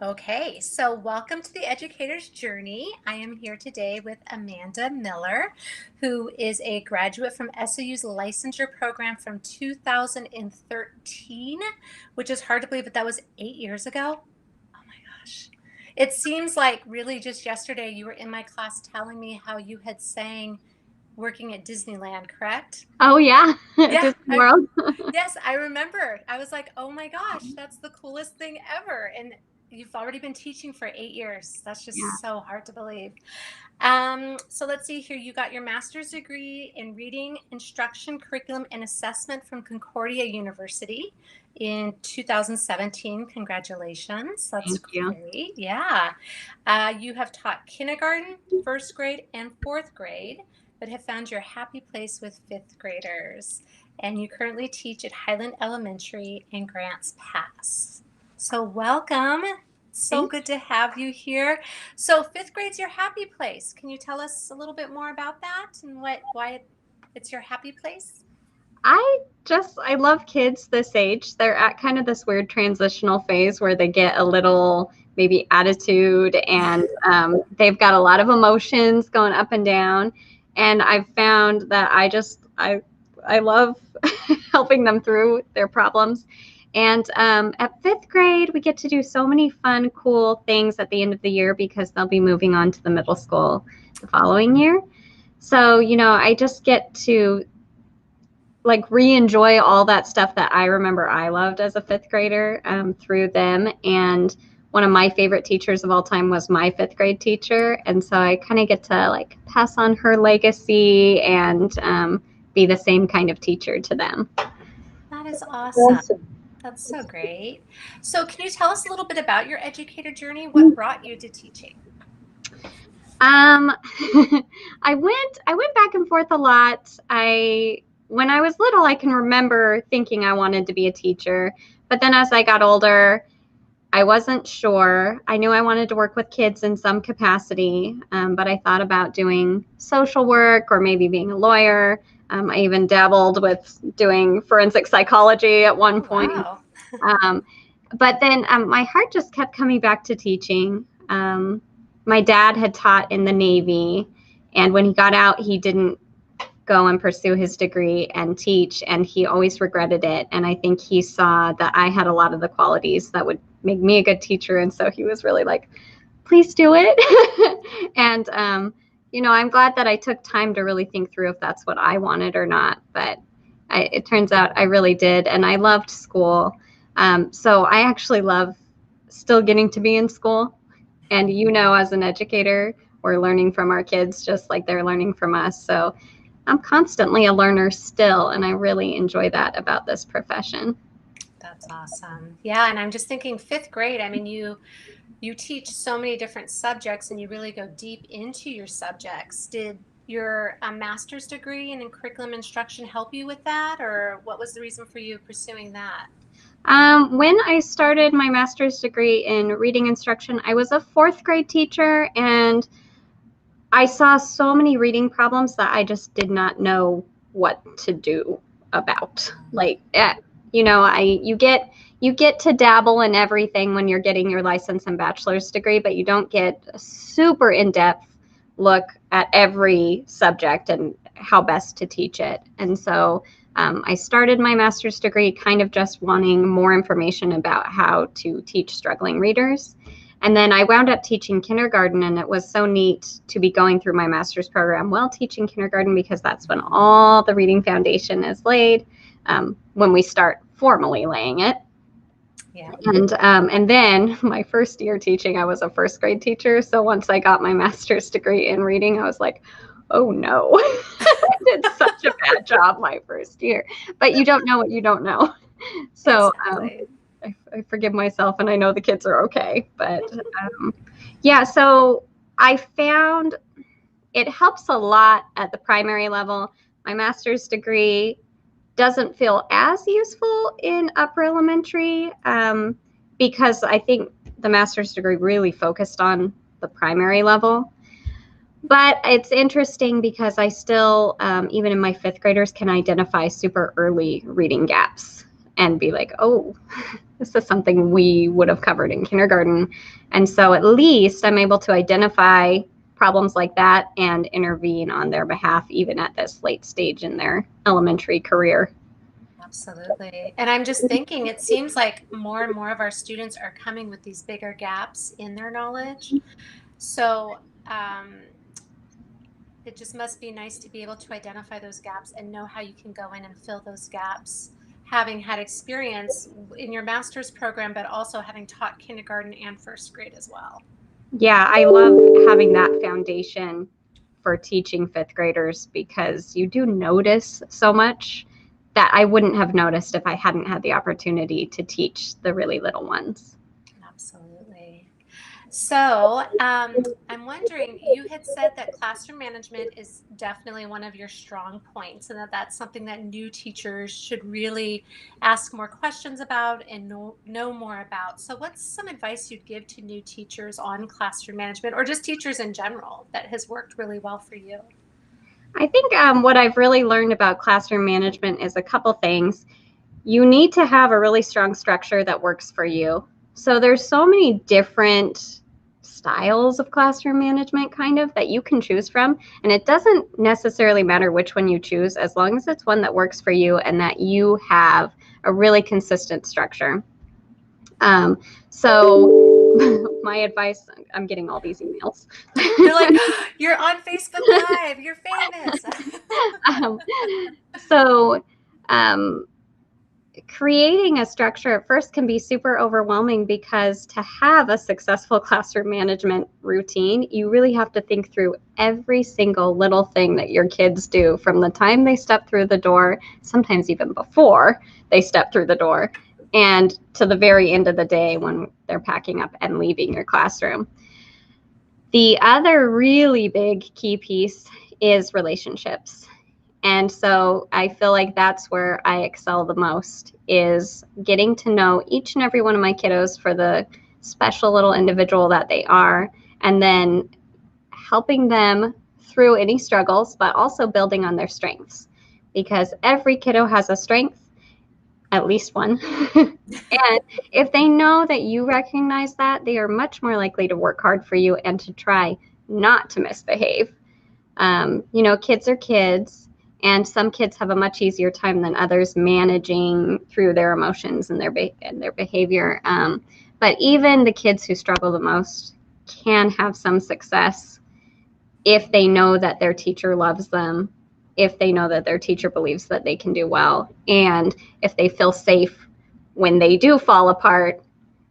Okay, so welcome to the Educator's Journey. I am here today with Amanda Miller, who is a graduate from SOU's licensure program from 2013, which is hard to believe, but that was 8 years ago. Oh my gosh. It seems like really just yesterday you were in my class telling me how you had sang working at Disneyland, correct? Oh yeah, Yeah, Disney World. yes, I remember. I was like, oh my gosh, that's the coolest thing ever. And you've already been teaching for 8 years. That's Yeah, just so hard to believe. So let's see here. You got your master's degree in reading, instruction, curriculum, and assessment from Concordia University in 2017. Congratulations. That's thank you. great. Yeah. You have taught kindergarten, first grade, and fourth grade, but have found your happy place with fifth graders. And you currently teach at Highland Elementary and Grants Pass. So welcome. So Thank good to have you here. So fifth grade's your happy place. Can you tell us a little bit more about that and why it's your happy place? I love kids this age. They're at kind of this weird transitional phase where they get a little maybe attitude and they've got a lot of emotions going up and down. And I've found that I love helping them through their problems. And at fifth grade, we get to do so many fun, cool things at the end of the year because they'll be moving on to the middle school the following year. So, I just get to like re-enjoy all that stuff that I remember I loved as a fifth grader through them. And one of my favorite teachers of all time was my fifth grade teacher. And so I kind of get to like pass on her legacy and be the same kind of teacher to them. That is awesome. That's so great. So can you tell us a little bit about your educator journey? What brought you to teaching? Um, I went back and forth a lot. When I was little, I can remember thinking I wanted to be a teacher, but then as I got older, I wasn't sure. I knew I wanted to work with kids in some capacity, but I thought about doing social work or maybe being a lawyer. I even dabbled with doing forensic psychology at one Oh, point. wow. Um, but then my heart just kept coming back to teaching. My dad had taught in the Navy, and when he got out, he didn't go and pursue his degree and teach, and he always regretted it. And I think he saw that I had a lot of the qualities that would make me a good teacher, and so he was really like, please do it. And I'm glad that I took time to really think through if that's what I wanted or not, but it turns out I really did, and I loved school. So I actually love still getting to be in school. And as an educator, we're learning from our kids just like they're learning from us. So I'm constantly a learner still, and I really enjoy that about this profession. That's awesome. Yeah, and I'm just thinking fifth grade. I mean, you teach so many different subjects and you really go deep into your subjects. Did your master's degree in curriculum instruction help you with that, or what was the reason for you pursuing that? When I started my master's degree in reading instruction, I was a fourth grade teacher, and I saw so many reading problems that I just did not know what to do about. Like, you get to dabble in everything when you're getting your license and bachelor's degree, but you don't get a super in-depth look at every subject and how best to teach it. And so I started my master's degree kind of just wanting more information about how to teach struggling readers. And then I wound up teaching kindergarten, and it was so neat to be going through my master's program while teaching kindergarten because that's when all the reading foundation is laid, when we start formally laying it. Yeah. And then my first year teaching, I was a first grade teacher. So once I got my master's degree in reading, I was like, oh no, I did such a bad job my first year. But you don't know what you don't know. So Exactly. I forgive myself, and I know the kids are okay. But yeah, so I found it helps a lot at the primary level. My master's degree doesn't feel as useful in upper elementary because I think the master's degree really focused on the primary level. But it's interesting because I still, even in my fifth graders, can identify super early reading gaps and be like, oh, this is something we would have covered in kindergarten. And so at least I'm able to identify problems like that and intervene on their behalf, even at this late stage in their elementary career. Absolutely. And I'm just thinking, it seems like more and more of our students are coming with these bigger gaps in their knowledge. So, it just must be nice to be able to identify those gaps and know how you can go in and fill those gaps, having had experience in your master's program, but also having taught kindergarten and first grade as well. Yeah, I love having that foundation for teaching fifth graders because you do notice so much that I wouldn't have noticed if I hadn't had the opportunity to teach the really little ones. Absolutely. So, I'm wondering, you had said that classroom management is definitely one of your strong points, and that that's something that new teachers should really ask more questions about and know more about. So, what's some advice you'd give to new teachers on classroom management, or just teachers in general, that has worked really well for you? I think what I've really learned about classroom management is a couple things. You need to have a really strong structure that works for you. So there's so many different styles of classroom management kind of that you can choose from, and it doesn't necessarily matter which one you choose as long as it's one that works for you and that you have a really consistent structure. So my advice, I'm getting all these emails. They're like, you're on Facebook Live, you're famous. um, so um, creating a structure at first can be super overwhelming because to have a successful classroom management routine, you really have to think through every single little thing that your kids do from the time they step through the door, sometimes even before they step through the door, and to the very end of the day when they're packing up and leaving your classroom. The other really big key piece is relationships. And so I feel like that's where I excel the most is getting to know each and every one of my kiddos for the special little individual that they are, and then helping them through any struggles, but also building on their strengths. Because every kiddo has a strength, at least one. And if they know that you recognize that, they are much more likely to work hard for you and to try not to misbehave. Kids are kids, and some kids have a much easier time than others managing through their emotions and their behavior. But even the kids who struggle the most can have some success if they know that their teacher loves them, if they know that their teacher believes that they can do well, and if they feel safe when they do fall apart.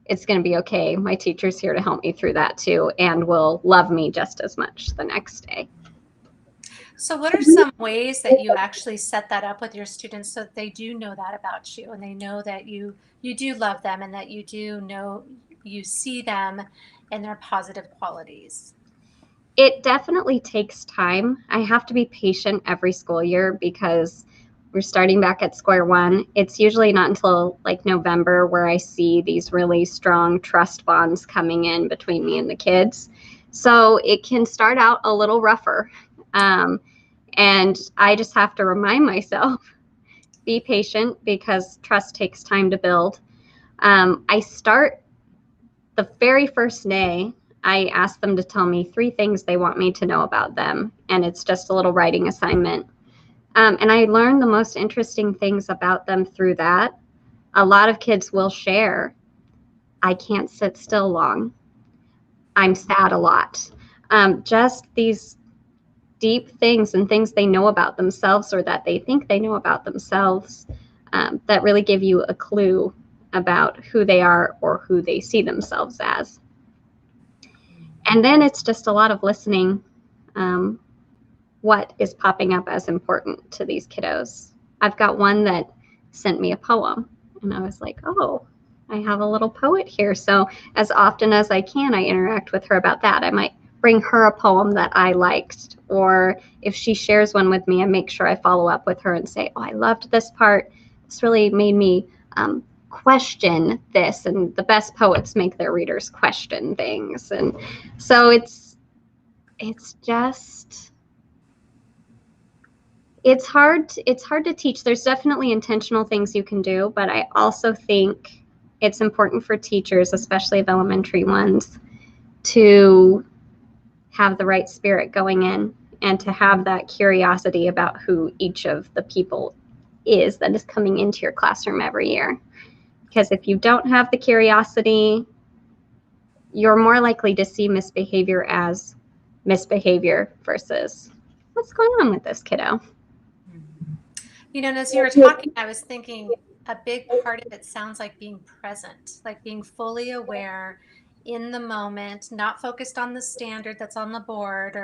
It's going to be okay. My teacher's here to help me through that too, and will love me just as much the next day. So, what are some ways that you actually set that up with your students so that they do know that about you, and they know that you do love them, and that you do know you see them and their positive qualities? It definitely takes time. I have to be patient every school year because we're starting back at square one. It's usually not until like November where I see these really strong trust bonds coming in between me and the kids. So it can start out a little rougher. Um, and I just have to remind myself, be patient because trust takes time to build. I start the very first day, I ask them to tell me 3 things they want me to know about them. And it's just a little writing assignment. And I learn the most interesting things about them through that. A lot of kids will share, I can't sit still long. I'm sad a lot. Just these deep things and things they know about themselves or that they think they know about themselves that really give you a clue about who they are or who they see themselves as. And then it's just a lot of listening. Um, what is popping up as important to these kiddos? I've got one that sent me a poem, and I was like, oh, I have a little poet here. So as often as I can, I interact with her about that. I might bring her a poem that I liked, or if she shares one with me, I make sure I follow up with her and say, oh, I loved this part. This really made me question this, and the best poets make their readers question things. And so it's just it's hard to teach. There's definitely intentional things you can do, but I also think it's important for teachers, especially of elementary ones, to have the right spirit going in and to have that curiosity about who each of the people is that is coming into your classroom every year. Because if you don't have the curiosity, you're more likely to see misbehavior as misbehavior versus what's going on with this kiddo. And as you were talking, I was thinking a big part of it sounds like being present, like being fully aware in the moment, not focused on the standard that's on the board,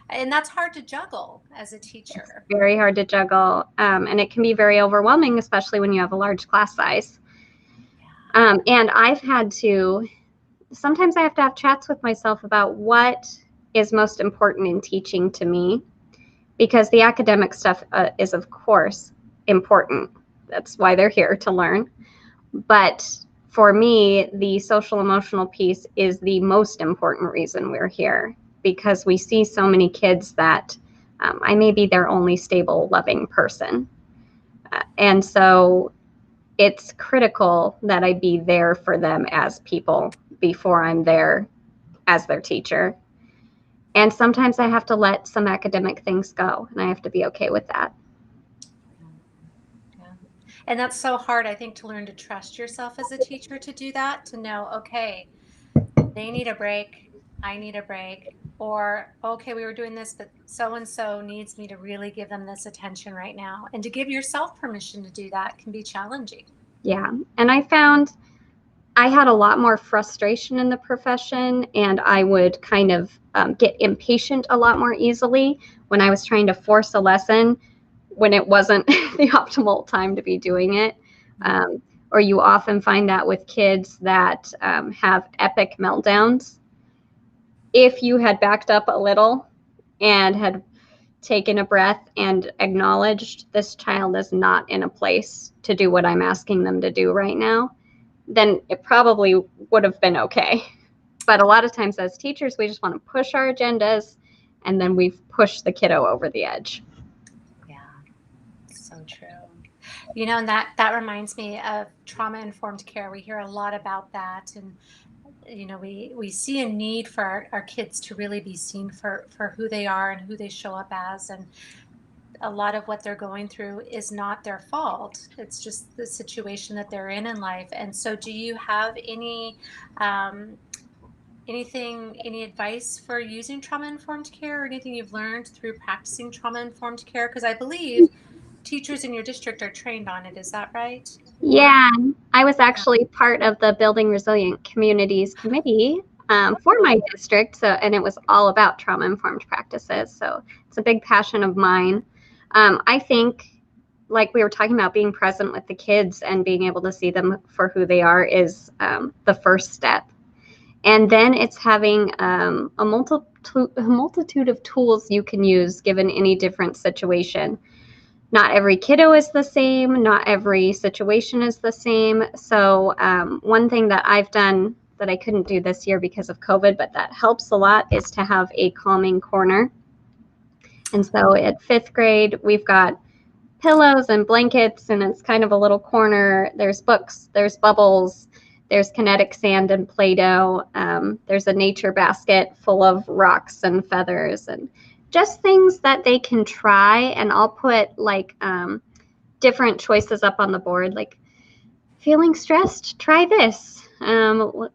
and that's hard to juggle as a teacher. Very hard to juggle, and it can be very overwhelming, especially when you have a large class size. And sometimes I have to have chats with myself about what is most important in teaching to me, because the academic stuff is, of course, important. That's why they're here, to learn. But for me, the social emotional piece is the most important reason we're here, because we see so many kids that I may be their only stable, loving person. And so it's critical that I be there for them as people before I'm there as their teacher. And sometimes I have to let some academic things go, and I have to be okay with that. Yeah. And that's so hard, I think, to learn to trust yourself as a teacher to do that, to know, okay, they need a break, I need a break, or okay, we were doing this, but so and so needs me to really give them this attention right now. And to give yourself permission to do that can be challenging. Yeah. And I found I had a lot more frustration in the profession, and I would kind of get impatient a lot more easily when I was trying to force a lesson when it wasn't the optimal time to be doing it. Or you often find that with kids that have epic meltdowns. If you had backed up a little and had taken a breath and acknowledged this child is not in a place to do what I'm asking them to do right now, then it probably would have been okay. But a lot of times as teachers, we just want to push our agendas, and then we've pushed the kiddo over the edge. Yeah, so true. And that reminds me of trauma-informed care. We hear a lot about that, and we see a need for our kids to really be seen for who they are and who they show up as, and a lot of what they're going through is not their fault. It's just the situation that they're in life. And so, do you have um, any advice for using trauma-informed care, or anything you've learned through practicing trauma-informed care? Because I believe teachers in your district are trained on it. Is that right? Or Yeah, I was actually part of the Building Resilient Communities Committee for my district, and it was all about trauma-informed practices. So it's a big passion of mine. I think, like we were talking about, being present with the kids and being able to see them for who they are is the first step. And then it's having a multitude of tools you can use given any different situation. Not every kiddo is the same. Not every situation is the same. So one thing that I've done that I couldn't do this year because of COVID, but that helps a lot, is to have a calming corner. And so at 5th grade, we've got pillows and blankets, and it's kind of a little corner. There's books, there's bubbles, there's kinetic sand and Play-Doh. There's a nature basket full of rocks and feathers and just things that they can try. And I'll put like different choices up on the board, like feeling stressed, try this.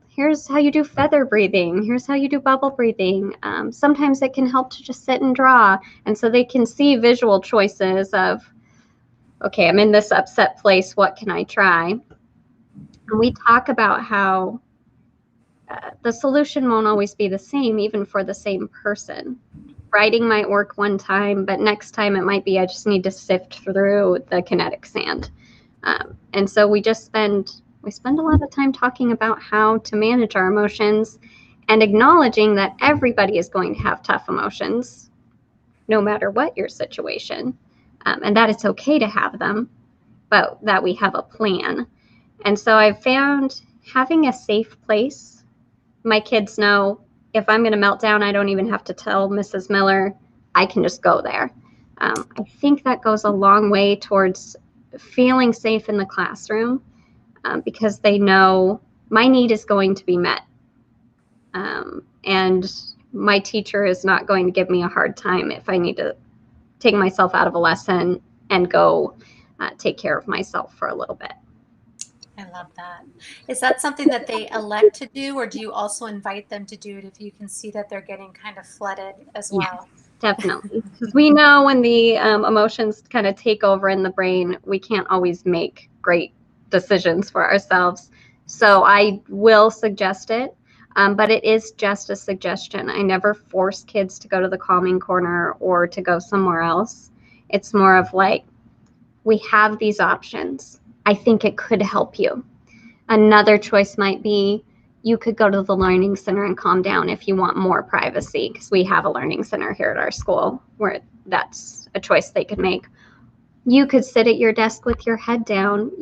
Here's how you do feather breathing. Here's how you do bubble breathing. Sometimes it can help to just sit and draw. And so they can see visual choices of, okay, I'm in this upset place. What can I try? And we talk about how the solution won't always be the same, even for the same person. Writing might work one time, but next time it might be I just need to sift through the kinetic sand. And so we spend a lot of time talking about how to manage our emotions and acknowledging that everybody is going to have tough emotions, no matter what your situation, and that it's okay to have them, but that we have a plan. And so I've found having a safe place. My kids know if I'm going to melt down, I don't even have to tell Mrs. Miller. I can just go there. I think that goes a long way towards feeling safe in the classroom. because they know my need is going to be met. And my teacher is not going to give me a hard time if I need to take myself out of a lesson and go take care of myself for a little bit. I love that. Is that something that they elect to do, or do you also invite them to do it if you can see that they're getting kind of flooded as Yes, well? definitely. Because we know when the emotions kind of take over in the brain, we can't always make great decisions for ourselves. So I will suggest it, but it is just a suggestion. I never force kids to go to the calming corner or to go somewhere else. It's more of like, we have these options. I think it could help you. Another choice might be you could go to the learning center and calm down if you want more privacy, because we have a learning center here at our school where that's a choice they could make. You could sit at your desk with your head down.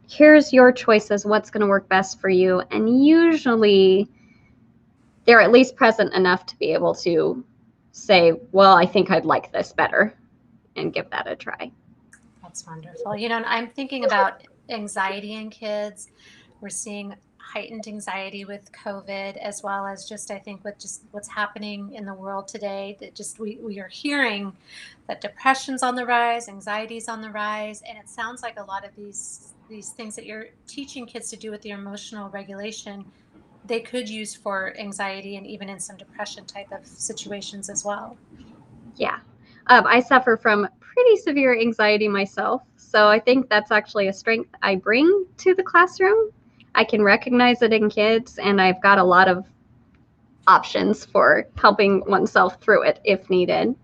Here's your choices, what's going to work best for you. And usually they're at least present enough to be able to say, well, I think I'd like this better, and give that a try. That's wonderful. And I'm thinking about anxiety in kids. We're seeing heightened anxiety with COVID, as well as just, I think, with just what's happening in the world today, that just we are hearing that depression's on the rise, anxiety's on the rise, and it sounds like a lot of these things that you're teaching kids to do with their emotional regulation, they could use for anxiety and even in some depression type of situations as well. Yeah. I suffer from pretty severe anxiety myself. So I think that's actually a strength I bring to the classroom. I can recognize it in kids, and I've got a lot of options for helping oneself through it if needed.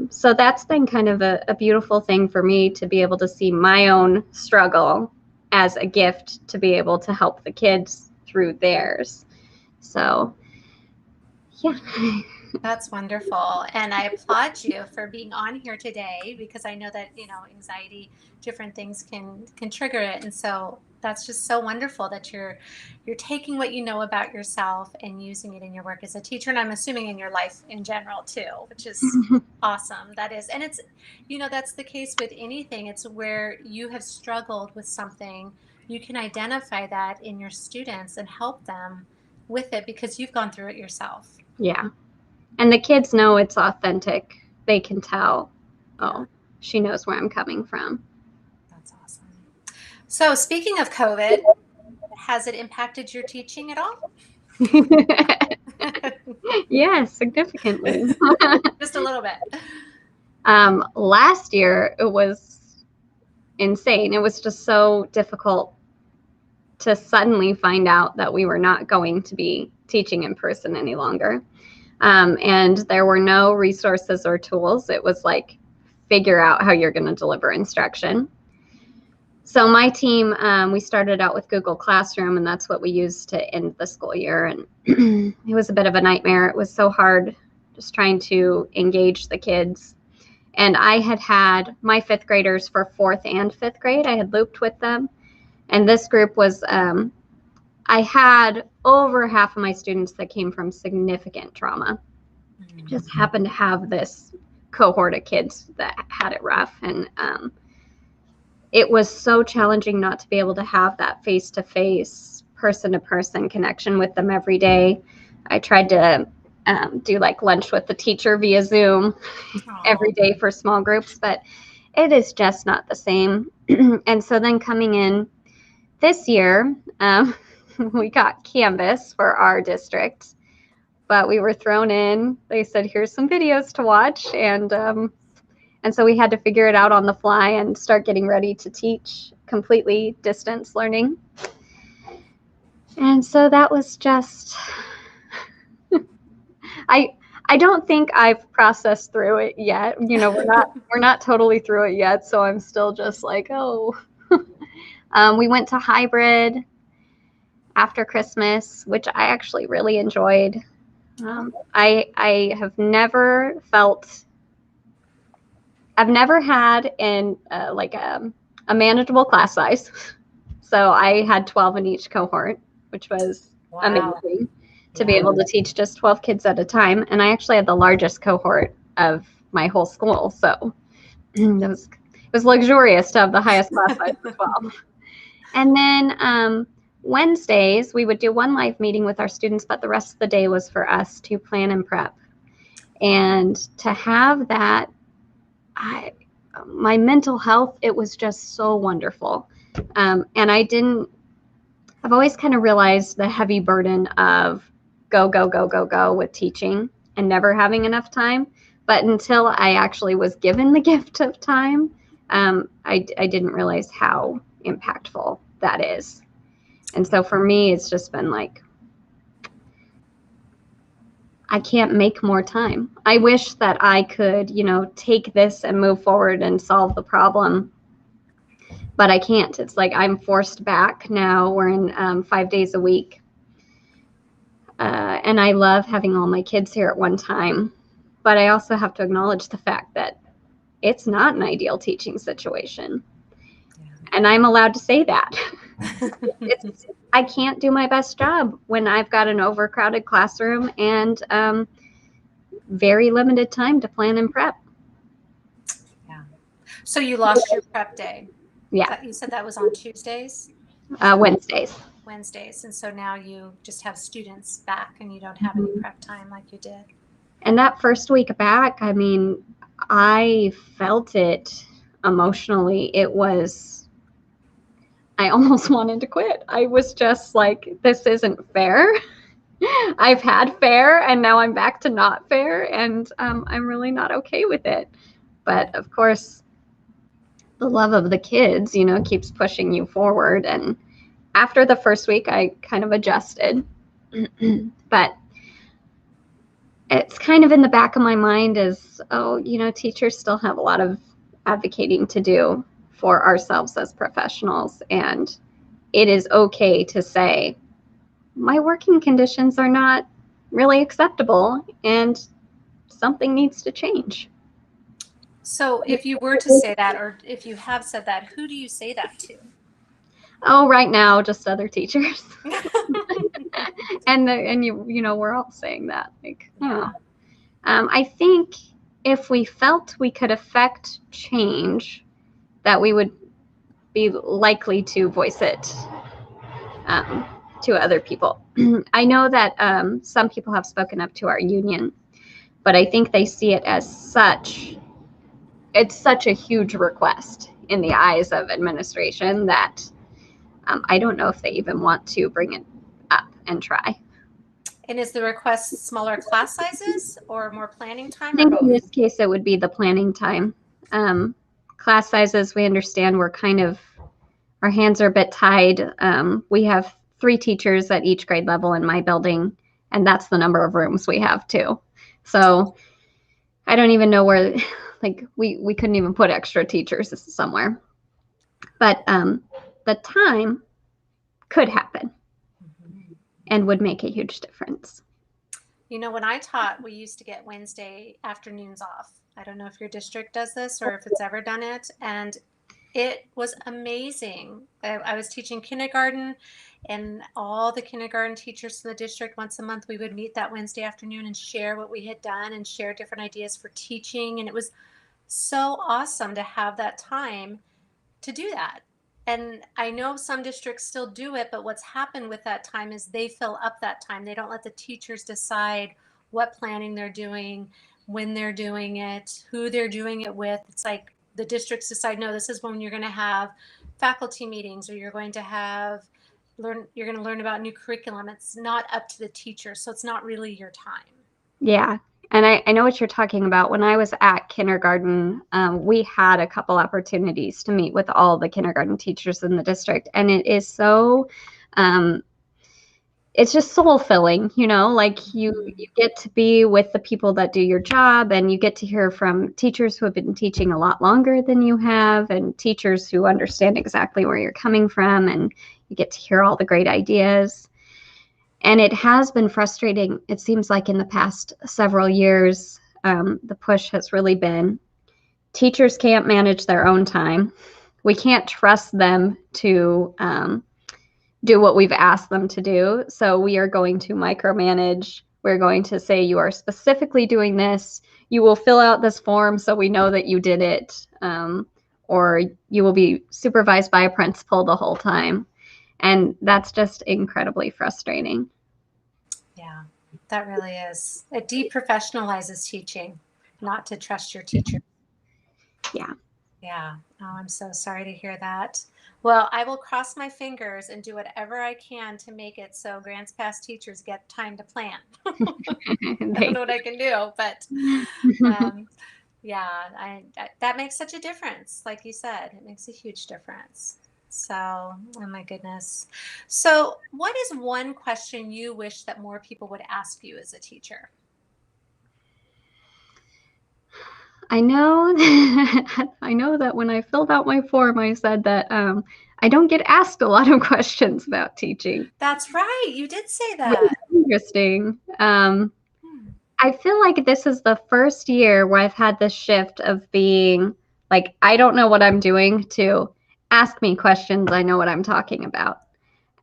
So that's been kind of a beautiful thing for me, to be able to see my own struggle as a gift to be able to help the kids through theirs. So, yeah. That's wonderful. And I applaud you for being on here today, because I know that, anxiety, different things can trigger it. And so that's just so wonderful that you're taking what you know about yourself and using it in your work as a teacher, and I'm assuming in your life in general too, which is awesome. That is. And it's, that's the case with anything. It's where you have struggled with something, you can identify that in your students and help them with it because you've gone through it yourself. Yeah. And the kids know it's authentic. They can tell, Yeah. oh, she knows where I'm coming from. That's awesome. So, speaking of COVID, has it impacted your teaching at all? Yes, significantly. Just a little bit. Last year, it was insane. It was just so difficult to suddenly find out that we were not going to be teaching in person any longer. And there were no resources or tools. It was like, figure out how you're going to deliver instruction. So my team, we started out with Google Classroom, and that's what we used to end the school year. And it was a bit of a nightmare. It was so hard just trying to engage the kids. And I had my fifth graders for fourth and fifth grade. I had looped with them. And this group was, I had over half of my students that came from significant trauma. Just happened to have this cohort of kids that had it rough. And it was so challenging not to be able to have that face-to-face, person-to-person connection with them every day. I tried to do like lunch with the teacher via Zoom every day for small groups, but it is just not the same. And so then coming in this year, we got Canvas for our district, but we were thrown in. They said, here's some videos to watch. And so we had to figure it out on the fly and start getting ready to teach completely distance learning. And so that was just, I don't think I've processed through it yet. We're not totally through it yet. So I'm still just like, oh. We went to hybrid after Christmas, which I actually really enjoyed. I have never felt, I've never had a manageable class size. So I had 12 in each cohort, which was amazing to be able to teach just 12 kids at a time. And I actually had the largest cohort of my whole school. So it was luxurious to have the highest class size of 12. And then Wednesdays, we would do one live meeting with our students, but the rest of the day was for us to plan and prep. And to have that, my mental health, it was just so wonderful. And I've always kind of realized the heavy burden of go, go, go, go, go with teaching and never having enough time. But until I actually was given the gift of time, I didn't realize how impactful that is. And so for me, it's just been like, I can't make more time. I wish that I could, take this and move forward and solve the problem, but I can't. It's like I'm forced back now. We're in 5 days a week. And I love having all my kids here at one time, but I also have to acknowledge the fact that it's not an ideal teaching situation. Yeah. And I'm allowed to say that. I can't do my best job when I've got an overcrowded classroom and very limited time to plan and prep. Yeah. So you lost your prep day. Yeah. You said that was on Tuesdays? Wednesdays. Wednesdays. And so now you just have students back and you don't have any prep time like you did. And that first week back, I mean, I felt it emotionally. I almost wanted to quit. I was just like, this isn't fair. I've had fair and now I'm back to not fair, and I'm really not okay with it. But of course, the love of the kids, keeps pushing you forward. And after the first week, I kind of adjusted. But it's kind of in the back of my mind is, teachers still have a lot of advocating to do for ourselves as professionals. And it is okay to say, my working conditions are not really acceptable and something needs to change. So if you were to say that, or if you have said that, who do you say that to? Oh, right now, just other teachers. and we're all saying that. Like, yeah. I think if we felt we could affect change, that we would be likely to voice it to other people. I know that some people have spoken up to our union, but I think they see it as it's such a huge request in the eyes of administration that I don't know if they even want to bring it up and try. And is the request smaller class sizes or more planning time? I think in this case, it would be the planning time. Class sizes, we understand our hands are a bit tied. We have 3 teachers at each grade level in my building, and that's the number of rooms we have too. So I don't even know where, like we couldn't even put extra teachers somewhere. But the time could happen and would make a huge difference. When I taught, we used to get Wednesday afternoons off. I don't know if your district does this or if it's ever done it. And it was amazing. I was teaching kindergarten, and all the kindergarten teachers in the district, once a month, we would meet that Wednesday afternoon and share what we had done and share different ideas for teaching. And it was so awesome to have that time to do that. And I know some districts still do it, but what's happened with that time is they fill up that time. They don't let the teachers decide what planning they're doing, when they're doing it, who they're doing it with. It's like the districts decide, no, this is when you're going to have faculty meetings, or you're going to learn about new curriculum. It's not up to the teacher, so it's not really your time. Yeah. And I know what you're talking about. When I was at kindergarten, we had a couple opportunities to meet with all the kindergarten teachers in the district. And it is so, it's just soul filling, like you get to be with the people that do your job, and you get to hear from teachers who have been teaching a lot longer than you have, and teachers who understand exactly where you're coming from, and you get to hear all the great ideas. And it has been frustrating. It seems like in the past several years, the push has really been teachers can't manage their own time. We can't trust them to do what we've asked them to do. So we are going to micromanage. We're going to say, you are specifically doing this. You will fill out this form so we know that you did it. or you will be supervised by a principal the whole time. And that's just incredibly frustrating. Yeah, that really is. It deprofessionalizes teaching, not to trust your teacher. Yeah. Yeah. Oh, I'm so sorry to hear that. Well, I will cross my fingers and do whatever I can to make it so grants past teachers get time to plan. I don't know what I can do, but um, yeah, that makes such a difference. Like you said, it makes a huge difference. So, oh my goodness. So, what is one question you wish that more people would ask you as a teacher? I know I know that when I filled out my form, I said that I don't get asked a lot of questions about teaching. That's right. You did say Which that. is interesting. Hmm. I feel like this is the first year where I've had this shift of being like, I don't know what I'm doing to ask me questions. I know what I'm talking about.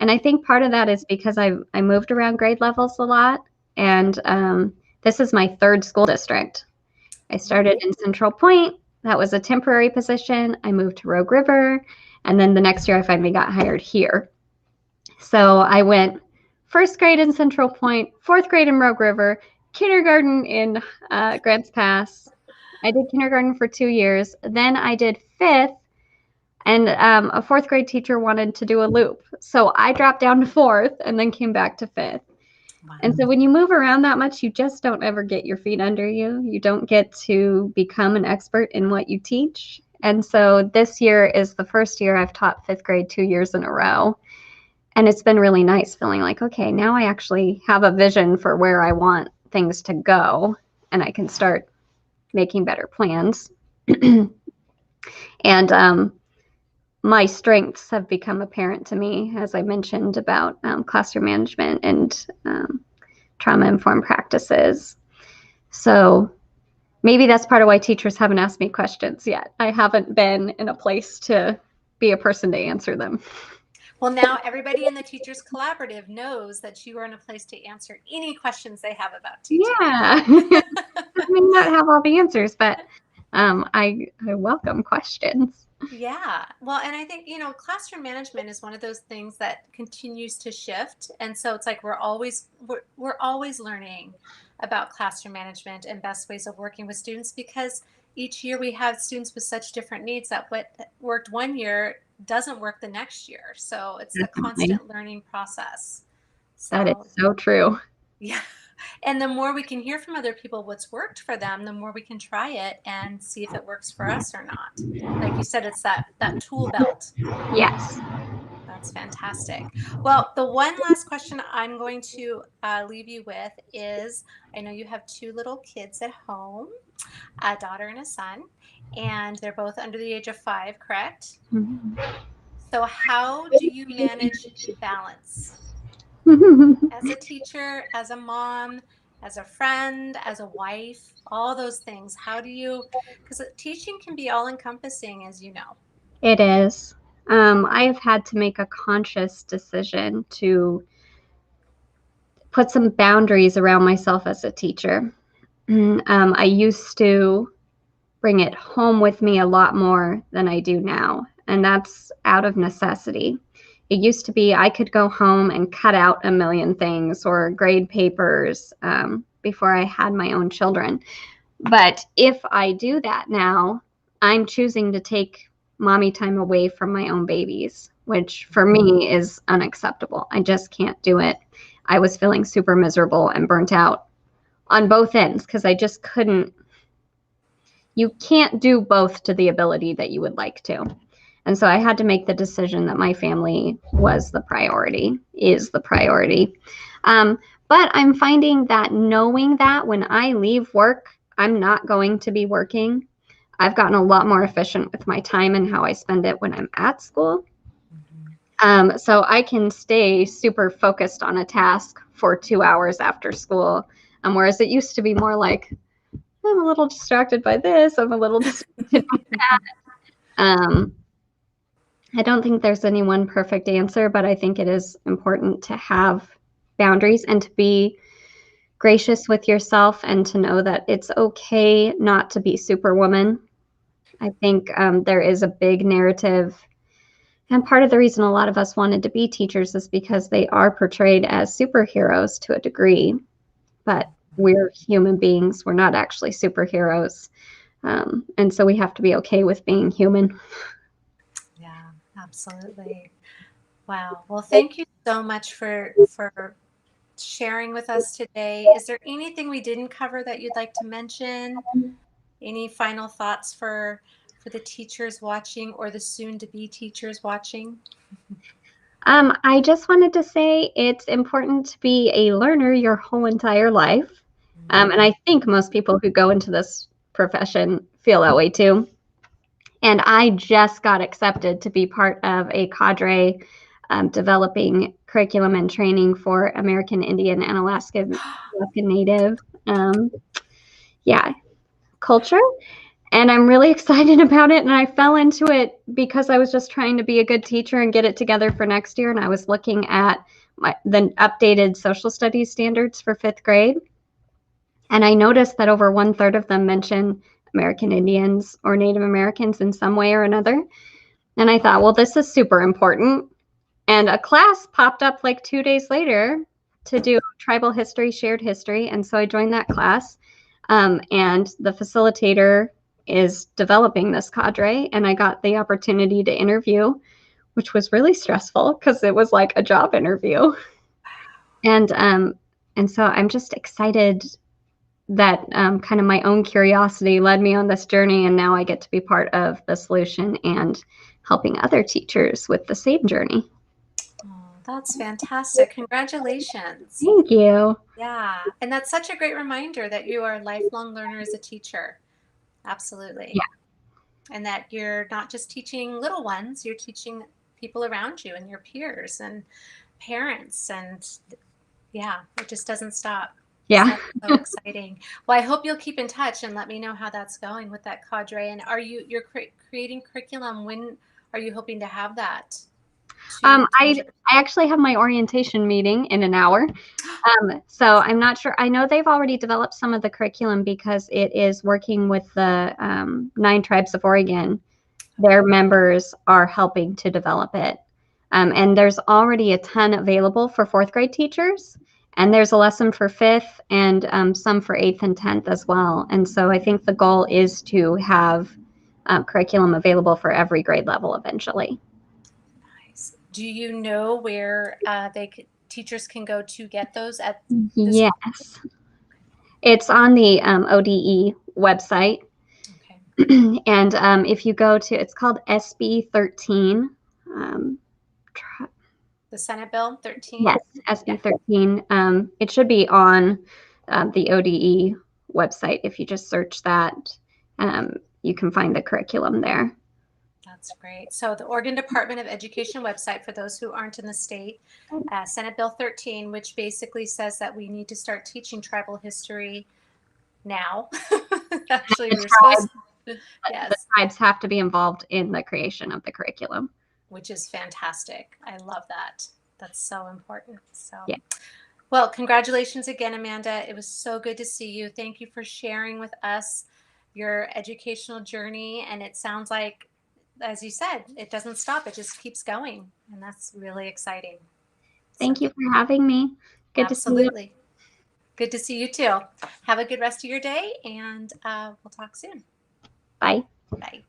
And I think part of that is because I moved around grade levels a lot. And this is my third school district. I started in Central Point. That was a temporary position. I moved to Rogue River. And then the next year I finally got hired here. So I went first grade in Central Point, fourth grade in Rogue River, kindergarten in Grants Pass. I did kindergarten for 2 years. Then I did fifth, and a fourth grade teacher wanted to do a loop. So I dropped down to fourth and then came back to fifth. And Wow. so when you move around that much, you just don't ever get your feet under you. You don't get to become an expert in what you teach. And so this year is the first year I've taught fifth grade 2 years in a row. And it's been really nice feeling like, okay, now I actually have a vision for where I want things to go, and I can start making better plans. And my strengths have become apparent to me, as I mentioned about classroom management and trauma informed practices. So maybe that's part of why teachers haven't asked me questions yet. I haven't been in a place to be a person to answer them. Well, now everybody in the Teachers Collaborative knows that you are in a place to answer any questions they have about teaching. Yeah. I may not have all the answers, but I welcome questions. Yeah. Well, and I think, classroom management is one of those things that continues to shift. And so it's like we're always learning about classroom management and best ways of working with students, because each year we have students with such different needs that what worked one year doesn't work the next year. So it's a Definitely. constant learning process. That is So, so true. yeah. And the more we can hear from other people what's worked for them, the more we can try it and see if it works for us or not. Like you said, it's that tool belt. Yes. That's fantastic. Well, the one last question I'm going to leave you with is, I know you have two little kids at home, a daughter and a son, and they're both under the age of 5, correct? Mhm. So how do you manage balance as a teacher, as a mom, as a friend, as a wife, all those things? How do you, because teaching can be all encompassing, as you know. It is. I have had to make a conscious decision to put some boundaries around myself as a teacher. I used to bring it home with me a lot more than I do now, and that's out of necessity. It used to be I could go home and cut out a million things or grade papers before I had my own children. But if I do that now, I'm choosing to take mommy time away from my own babies, which for me is unacceptable. I just can't do it. I was feeling super miserable and burnt out on both ends because I just couldn't. You can't do both to the ability that you would like to. And so I had to make the decision that my family was the priority, is the priority. But I'm finding that knowing that when I leave work, I'm not going to be working. I've gotten a lot more efficient with my time and how I spend it when I'm at school. Mhm. So I can stay super focused on a task for 2 hours after school. Whereas it used to be more like, I'm a little distracted by this, I'm a little distracted by that. I don't think there's any one perfect answer, but I think it is important to have boundaries and to be gracious with yourself and to know that it's okay not to be superwoman. I think there is a big narrative. And part of the reason a lot of us wanted to be teachers is because they are portrayed as superheroes to a degree, but we're human beings. We're not actually superheroes. And so we have to be okay with being human. Yeah, absolutely. Wow. Well, thank you so much for sharing with us today. Is there anything we didn't cover that you'd like to mention? Any final thoughts for the teachers watching or the soon to be teachers watching? I just wanted to say it's important to be a learner your whole entire life. And I think most people who go into this profession feel that way too. And I just got accepted to be part of a cadre developing curriculum and training for American Indian and Alaska Native, um, yeah, culture. And I'm really excited about it. And I fell into it because I was just trying to be a good teacher and get it together for next year. And I was looking at the updated social studies standards for fifth grade. And I noticed that over 1/3 of them mention American Indians or Native Americans in some way or another. And I thought, well, this is super important. And a class popped up like 2 days later to do tribal history, shared history. And so I joined that class. And the facilitator is developing this cadre. And I got the opportunity to interview, which was really stressful because it was like a job interview. And so I'm just excited that kind of my own curiosity led me on this journey. And now I get to be part of the solution and helping other teachers with the same journey. Oh, that's fantastic. Congratulations. Thank you. Yeah. And that's such a great reminder that you are a lifelong learner as a teacher. Absolutely. Yeah. And that you're not just teaching little ones, you're teaching people around you and your peers and parents. And yeah, it just doesn't stop. So Yeah. that's so exciting. Well, I hope you'll keep in touch and let me know how that's going with that cadre. And you're creating curriculum? When are you hoping to have that to I teachers? actually have my orientation meeting in an hour. So I'm not sure. I know they've already developed some of the curriculum because it is working with the 9 tribes of Oregon. Their members are helping to develop it. And there's already a ton available for fourth grade teachers. And there's a lesson for fifth and some for eighth and 10th as well. And so I think the goal is to have curriculum available for every grade level eventually. Nice. Do you know where teachers can go to get those at this? Yes. It's on the ODE website. Okay. And if you go to, it's called SB 13. Um, The Senate Bill 13? yes, SB Yeah, 13. It should be on the ODE website. If you just search that, you can find the curriculum there. that's great. So the Oregon Department of Education website, for those who aren't in the state, Senate Bill 13, which basically says that we need to start teaching tribal history now. Actually, The we were supposed to, the yes, tribes have to be involved in the creation of the curriculum. which is fantastic. I love that. That's so important. So, Yeah. well, congratulations again, Amanda. It was so good to see you. Thank you for sharing with us your educational journey. And it sounds like, as you said, it doesn't stop, it just keeps going. And that's really exciting. So, Thank you for having me. Good to see you. absolutely. Good to see you too. Have a good rest of your day, and we'll talk soon. Bye. Bye.